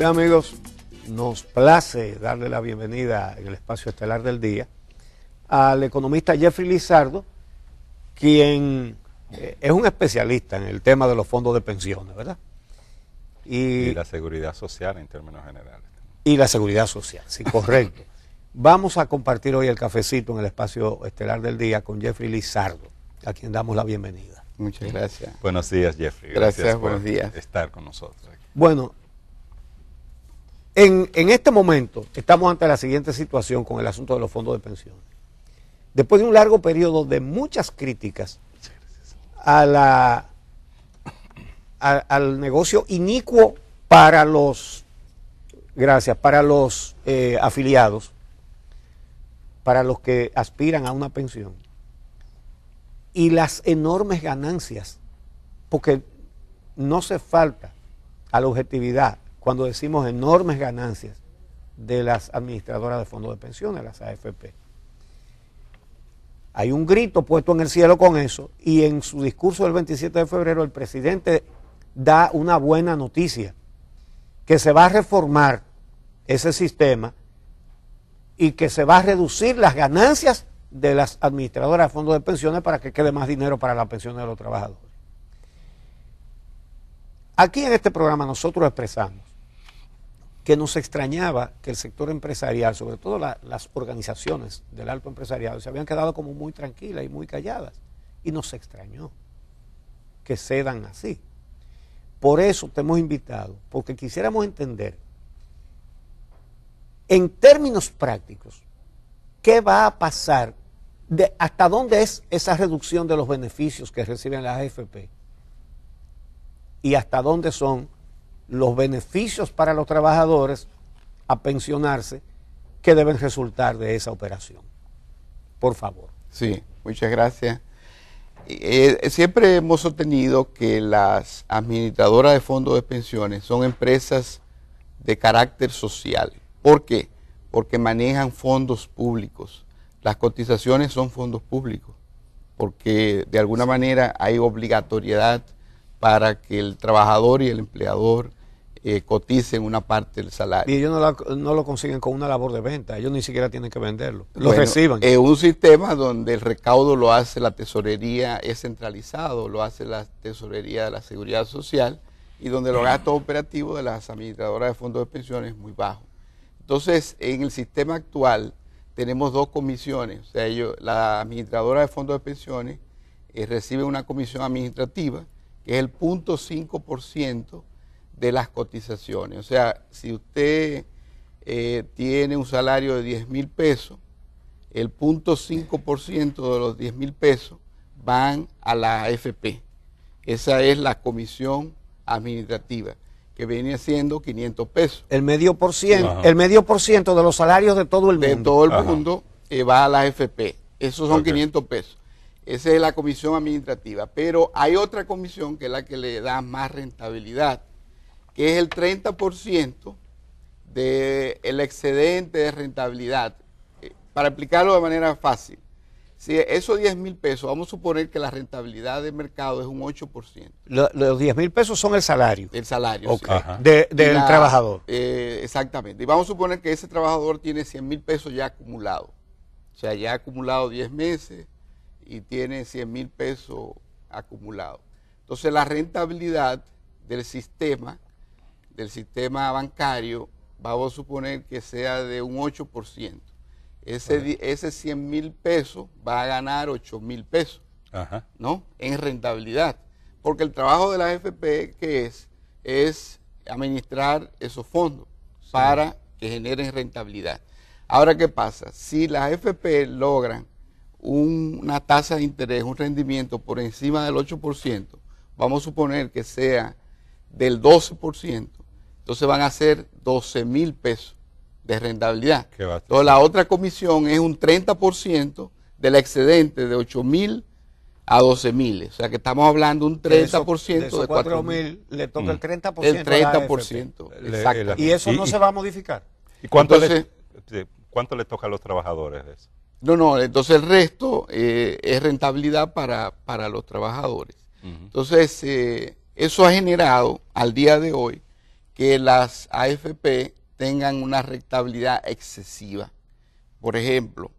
Bien, amigos, nos place darle la bienvenida en el espacio estelar del día al economista Jeffrey Lizardo, quien es un especialista en el tema de los fondos de pensiones, ¿verdad? Y la seguridad social en términos generales. Y la seguridad social, sí, correcto. Vamos a compartir hoy el cafecito en el espacio estelar del día con Jeffrey Lizardo, a quien damos la bienvenida. Muchas gracias. Buenos días, Jeffrey. Gracias por buenos días. estar con nosotros aquí. Bueno, en este momento estamos ante la siguiente situación con el asunto de los fondos de pensiones. Después de un largo periodo de muchas críticas a al negocio inicuo para los, para los afiliados, para los que aspiran a una pensión, y las enormes ganancias, porque no se falta a la objetividad cuando decimos enormes ganancias de las administradoras de fondos de pensiones, las AFP. Hay un grito puesto en el cielo con eso, y en su discurso del 27 de febrero el presidente da una buena noticia, que se va a reformar ese sistema y que se va a reducir las ganancias de las administradoras de fondos de pensiones para que quede más dinero para la pensión de los trabajadores. Aquí en este programa nosotros expresamos que nos extrañaba que el sector empresarial, sobre todo las organizaciones del alto empresariado, se habían quedado como muy tranquilas y muy calladas, y nos extrañó que cedan así. Por eso te hemos invitado, porque quisiéramos entender en términos prácticos qué va a pasar, hasta dónde es esa reducción de los beneficios que reciben las AFP y hasta dónde son los beneficios para los trabajadores a pensionarse que deben resultar de esa operación. Por favor. Sí, muchas gracias. Siempre hemos sostenido que las administradoras de fondos de pensiones son empresas de carácter social. ¿Por qué? Porque manejan fondos públicos. Las cotizaciones son fondos públicos, porque de alguna manera hay obligatoriedad para que el trabajador y el empleador coticen una parte del salario. Y ellos no lo consiguen con una labor de venta, ellos ni siquiera tienen que venderlo, lo reciban. Es un sistema donde el recaudo lo hace la tesorería, es centralizado, lo hace la tesorería de la seguridad social, y donde los gastos operativos de las administradoras de fondos de pensiones es muy bajo. Entonces, en el sistema actual tenemos dos comisiones, o sea, la administradora de fondos de pensiones recibe una comisión administrativa, que es el 0.5% de las cotizaciones. O sea, si usted tiene un salario de 10,000 pesos, el 0.5% de los 10,000 pesos van a la AFP. Esa es la comisión administrativa, que viene siendo 500 pesos. El medio por ciento de los salarios de todo el mundo. De todo el mundo va a la AFP. Esos son 500 pesos. Esa es la comisión administrativa. Pero hay otra comisión que es la que le da más rentabilidad, que es el 30% del excedente de rentabilidad. Para explicarlo de manera fácil, si esos 10,000 pesos, vamos a suponer que la rentabilidad de mercado es un 8%. Los 10,000 pesos son el salario. El salario, okay, sí. Del trabajador. Exactamente. Y vamos a suponer que ese trabajador tiene 100,000 pesos ya acumulados. O sea, ya ha acumulado 10 meses y tiene 100,000 pesos acumulados. Entonces, la rentabilidad del sistema bancario, vamos a suponer que sea de un 8%. Ese 100,000 pesos va a ganar 8,000 pesos, ¿no? En rentabilidad. Porque el trabajo de la AFP, ¿qué es administrar esos fondos para que generen rentabilidad. Ahora, ¿qué pasa? Si las AFP logran una tasa de interés, un rendimiento por encima del 8%, vamos a suponer que sea del 12%, entonces van a ser 12,000 pesos de rentabilidad. Entonces la otra comisión es un 30% del excedente de 8,000 a 12,000. O sea que estamos hablando de un 30% de 4,000 le toca el 30%. El 30%. Exacto. ¿Y eso no se va a modificar? ¿Y cuánto le toca a los trabajadores de eso? No, entonces el resto es rentabilidad para los trabajadores. Entonces, eso ha generado al día de hoy que las AFP tengan una rentabilidad excesiva. Por ejemplo,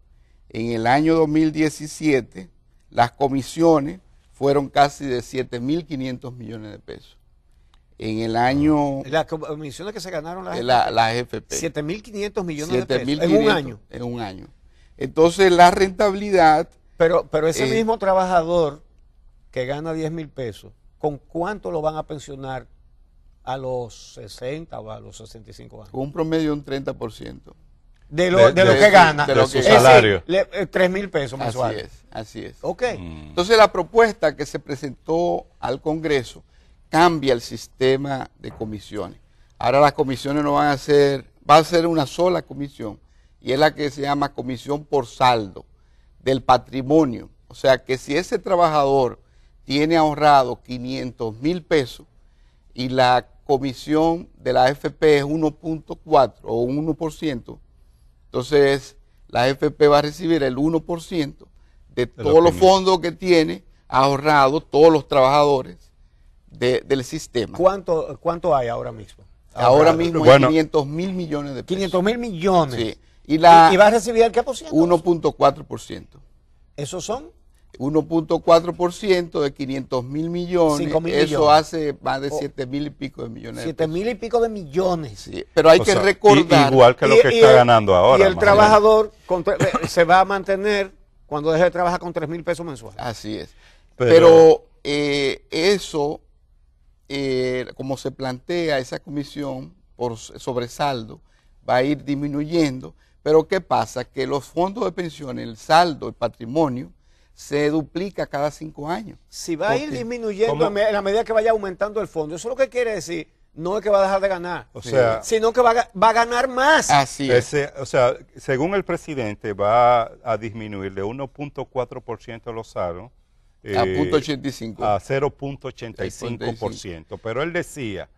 en el año 2017, las comisiones fueron casi de 7.500 millones de pesos. En el año... Las comisiones que se ganaron las AFP. 7.500 millones de pesos en un año. En un año. Entonces, la rentabilidad... Pero ese mismo trabajador que gana 10.000 pesos, ¿con cuánto lo van a pensionar a los 60 o a los 65 años? Con un promedio de un 30%. De lo que gana. De su salario. 3.000 pesos mensuales. Así es. Ok. Entonces, la propuesta que se presentó al Congreso cambia el sistema de comisiones. Ahora las comisiones no van a ser, va a ser una sola comisión, y es la que se llama comisión por saldo del patrimonio. O sea que si ese trabajador tiene ahorrado 500.000 pesos y la comisión de la AFP es 1.4 o 1%, entonces la AFP va a recibir el 1% de todos los fondos que tiene ahorrado todos los trabajadores del sistema. ¿Cuánto hay ahora mismo? Ahora mismo hay 500.000 millones de pesos. 500.000 millones. Sí. ¿Y va a recibir el qué por ciento? 1.4%. ¿Esos son? 1.4% de 500.000 millones. 5.000 millones. Eso hace más de 7.000 y pico de millones. 7.000 y pico de millones. Sí, pero hay que recordar. Igual que lo que está ganando ahora. Y el trabajador se va a mantener cuando deje de trabajar con 3.000 pesos mensuales. Así es. Pero eso, como se plantea esa comisión por sobresaldo, va a ir disminuyendo. Pero ¿qué pasa? Que los fondos de pensiones, el saldo, el patrimonio, se duplica cada 5 años. Si va a ir disminuyendo en la medida que vaya aumentando el fondo, eso lo que quiere decir no es que va a dejar de ganar, sino que va a ganar más. Así es. O sea, según el presidente, va a disminuir de 1.4% los saldos a 0.85. A 0.85%. Pero él decía,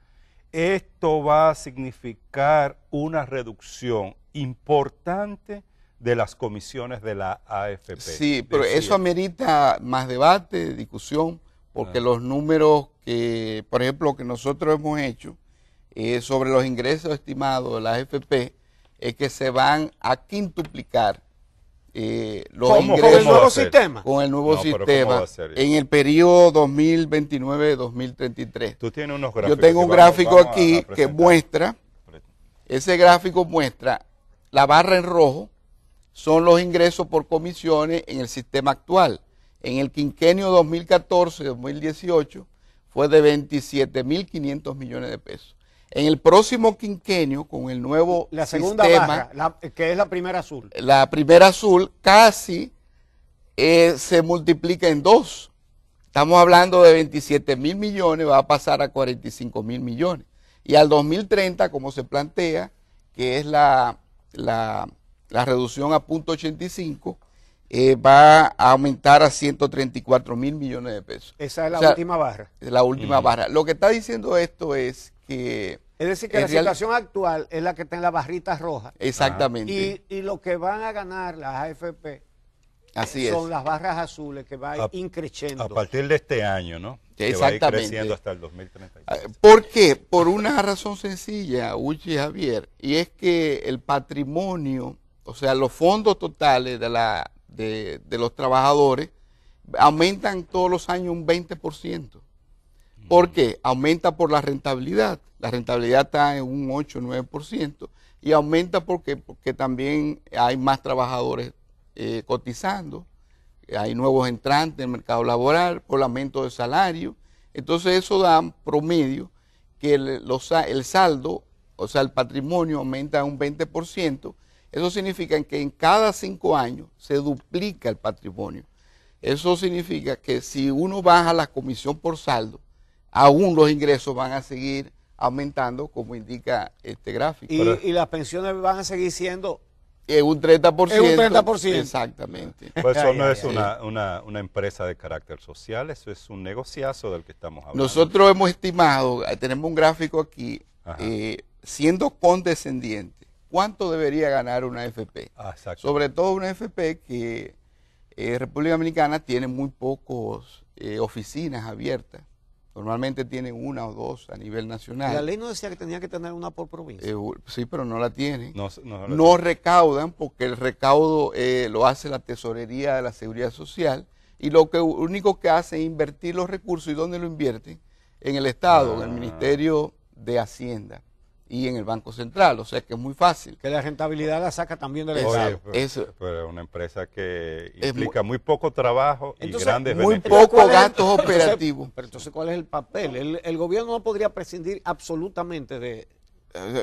esto va a significar una reducción importante de las comisiones de la AFP. Sí, pero eso amerita más debate, discusión, porque los números que, por ejemplo, que nosotros hemos hecho sobre los ingresos estimados de la AFP es que se van a quintuplicar los ingresos. ¿Con el nuevo sistema? Con el nuevo sistema en el periodo 2029-2033. Tú tienes unos gráficos. Yo tengo un gráfico aquí que muestra, ese gráfico muestra la barra en rojo, son los ingresos por comisiones en el sistema actual. En el quinquenio 2014-2018 fue de 27.500 millones de pesos. En el próximo quinquenio, con el nuevo la segunda sistema, barra, que es la primera azul. La primera azul casi se multiplica en 2. Estamos hablando de 27.000 millones, va a pasar a 45.000 millones. Y al 2030, como se plantea, que es la reducción a 0.85, va a aumentar a 134.000 millones de pesos. Esa es la última barra. Es la última barra. Lo que está diciendo esto es que... Es decir, que la situación actual es la que está en la barrita roja. Exactamente. Y lo que van a ganar las AFP son las barras azules que van increciendo. A partir de este año, ¿no? Exactamente. Que va a ir creciendo hasta el 2035. ¿Por qué? Por una razón sencilla, Uchi y Javier, y es que el patrimonio, o sea, los fondos totales de los trabajadores aumentan todos los años un 20%. ¿Por qué? Aumenta por la rentabilidad. La rentabilidad está en un 8-9% y aumenta porque también hay más trabajadores cotizando, hay nuevos entrantes en el mercado laboral por el aumento de salario. Entonces eso da promedio que el saldo, o sea, el patrimonio aumenta un 20%. Eso significa que en cada 5 años se duplica el patrimonio. Eso significa que si uno baja la comisión por saldo, aún los ingresos van a seguir aumentando, como indica este gráfico. Y las pensiones van a seguir siendo... un 30%. Es un 30%. Exactamente. Pues eso no es una empresa de carácter social, eso es un negociazo del que estamos hablando. Nosotros hemos estimado, tenemos un gráfico aquí, siendo condescendiente, ¿cuánto debería ganar una AFP? Sobre todo una AFP que República Dominicana tiene muy pocas oficinas abiertas. Normalmente tienen una o dos a nivel nacional. La ley no decía que tenía que tener una por provincia. Sí, pero no la tienen. No No recaudan porque el recaudo lo hace la Tesorería de la Seguridad Social y lo único que hace es invertir los recursos. ¿Y dónde lo invierten? En el Estado, en el Ministerio de Hacienda y en el Banco Central. O sea que es muy fácil. Que la rentabilidad la saca también del Oye, Estado. pero una empresa que implica muy poco trabajo y grandes muy beneficios. pocos gastos operativos. Pero entonces, ¿cuál es el papel? El gobierno no podría prescindir absolutamente de...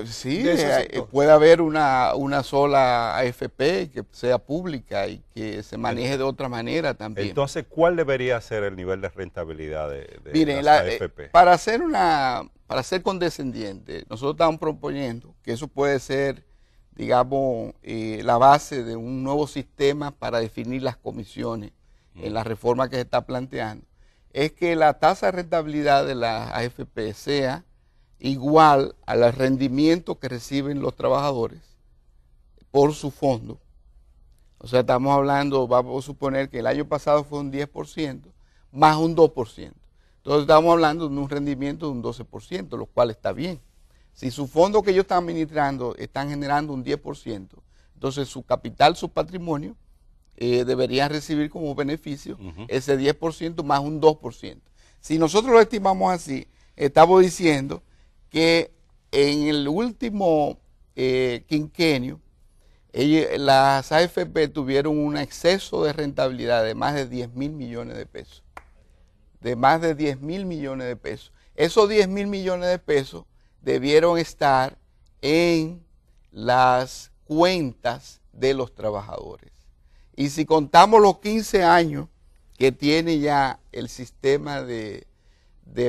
Sí, de ese sector. puede haber una sola AFP que sea pública y que se maneje de otra manera también. Entonces, ¿cuál debería ser el nivel de rentabilidad de Miren, las AFP? para ser condescendiente, nosotros estamos proponiendo que eso puede ser, digamos, la base de un nuevo sistema para definir las comisiones en la reforma que se está planteando, es que la tasa de rentabilidad de las AFP sea igual al rendimiento que reciben los trabajadores por su fondo. O sea, estamos hablando, vamos a suponer que el año pasado fue un 10% más un 2%. Entonces estamos hablando de un rendimiento de un 12%, lo cual está bien. Si su fondo que ellos están administrando están generando un 10%, entonces su capital, su patrimonio, deberían recibir como beneficio ese 10% más un 2%. Si nosotros lo estimamos así, estamos diciendo que en el último quinquenio, las AFP tuvieron un exceso de rentabilidad de más de 10.000 millones de pesos. De más de 10.000 millones de pesos. Esos 10.000 millones de pesos debieron estar en las cuentas de los trabajadores. Y si contamos los 15 años que tiene ya el sistema de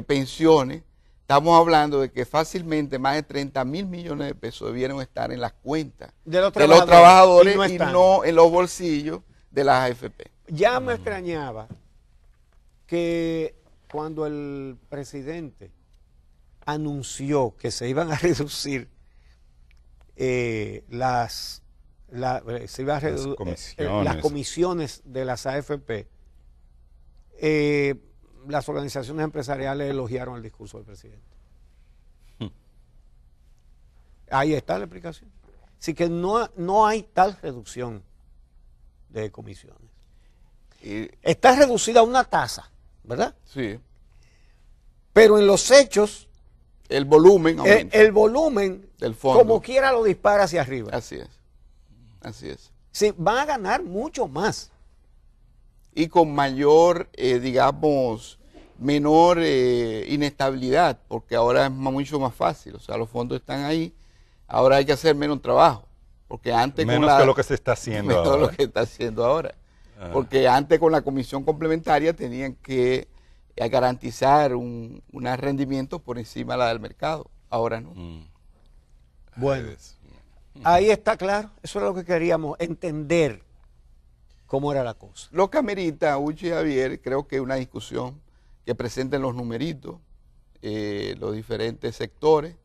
pensiones, estamos hablando de que fácilmente más de 30.000 millones de pesos debieron estar en las cuentas de los trabajadores y no en los bolsillos de las AFP. Ya me extrañaba que cuando el presidente anunció que se iban a reducir las comisiones de las AFP, las organizaciones empresariales elogiaron el discurso del presidente. Ahí está la explicación. Así que no hay tal reducción de comisiones. Está reducida una tasa, ¿verdad? Sí. Pero en los hechos, el volumen aumenta. El volumen, del fondo, como quiera, lo dispara hacia arriba. Así es. Así es. Sí, van a ganar mucho más. Y con mayor, digamos, menor inestabilidad, porque ahora es mucho más fácil. O sea, los fondos están ahí, ahora hay que hacer menos trabajo. Porque antes menos que lo que se está haciendo ahora. Lo que está haciendo ahora. Porque antes con la comisión complementaria tenían que garantizar un rendimiento por encima de la del mercado. Ahora no. Bueno, ahí está claro. Eso es lo que queríamos, entender cómo era la cosa. Lo que amerita, Uchi y Javier, creo que una discusión que presenten los numeritos, los diferentes sectores,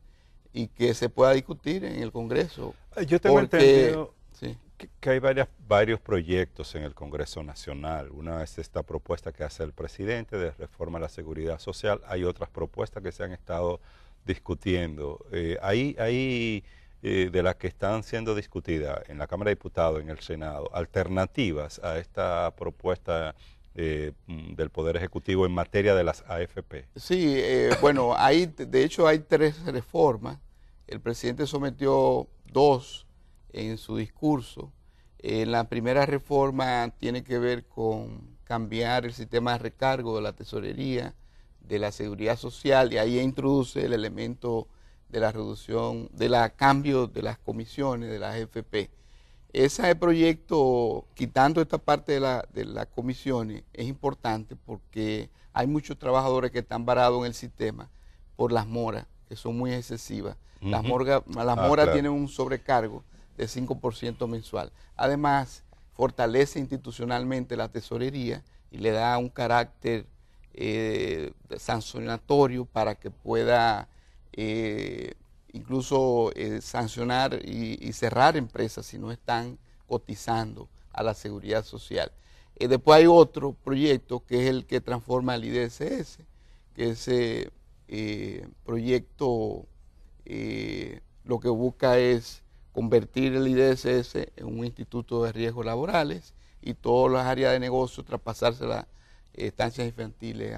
y que se pueda discutir en el Congreso. Yo tengo entendido sí, que hay varios proyectos en el Congreso Nacional. Una es esta propuesta que hace el presidente de reforma a la seguridad social. Hay otras propuestas que se han estado discutiendo. Hay de las que están siendo discutidas en la Cámara de Diputados, en el Senado, alternativas a esta propuesta del Poder Ejecutivo en materia de las AFP. Sí, bueno, de hecho hay 3 reformas. El presidente sometió 2 en su discurso. La primera reforma tiene que ver con cambiar el sistema de recargo de la tesorería, de la seguridad social, y ahí introduce el elemento de la reducción, cambio de las comisiones de las AFP. Ese proyecto, quitando esta parte de las comisiones, es importante porque hay muchos trabajadores que están varados en el sistema por las moras, que son muy excesivas. Las moras claro, tienen un sobrecargo de 5% mensual. Además, fortalece institucionalmente la tesorería y le da un carácter sancionatorio para que pueda incluso sancionar y cerrar empresas si no están cotizando a la seguridad social. Después hay otro proyecto que es el que transforma el IDSS, que ese proyecto lo que busca es convertir el IDSS en un instituto de riesgos laborales y todas las áreas de negocio traspasarse las estancias infantiles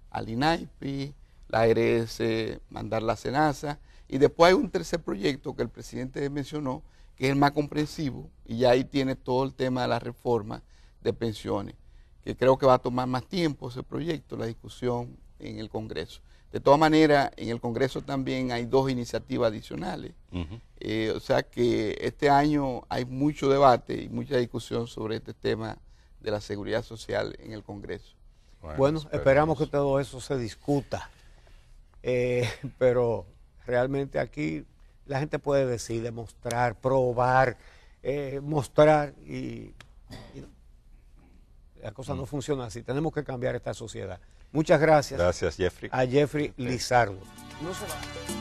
al INAIPI, la ARS mandarla a SENASA, y después hay un tercer proyecto que el presidente mencionó, que es el más comprensivo, y ya ahí tiene todo el tema de la reforma de pensiones, que creo que va a tomar más tiempo ese proyecto, la discusión en el Congreso. De todas maneras, en el Congreso también hay 2 iniciativas adicionales, o sea que este año hay mucho debate y mucha discusión sobre este tema de la seguridad social en el Congreso. Bueno, esperamos que todo eso se discuta, pero realmente aquí la gente puede decir, demostrar, probar, mostrar y la cosa no funciona así. Tenemos que cambiar esta sociedad. Muchas gracias. Gracias, Jeffrey. A Jeffrey Lizardo. No se va.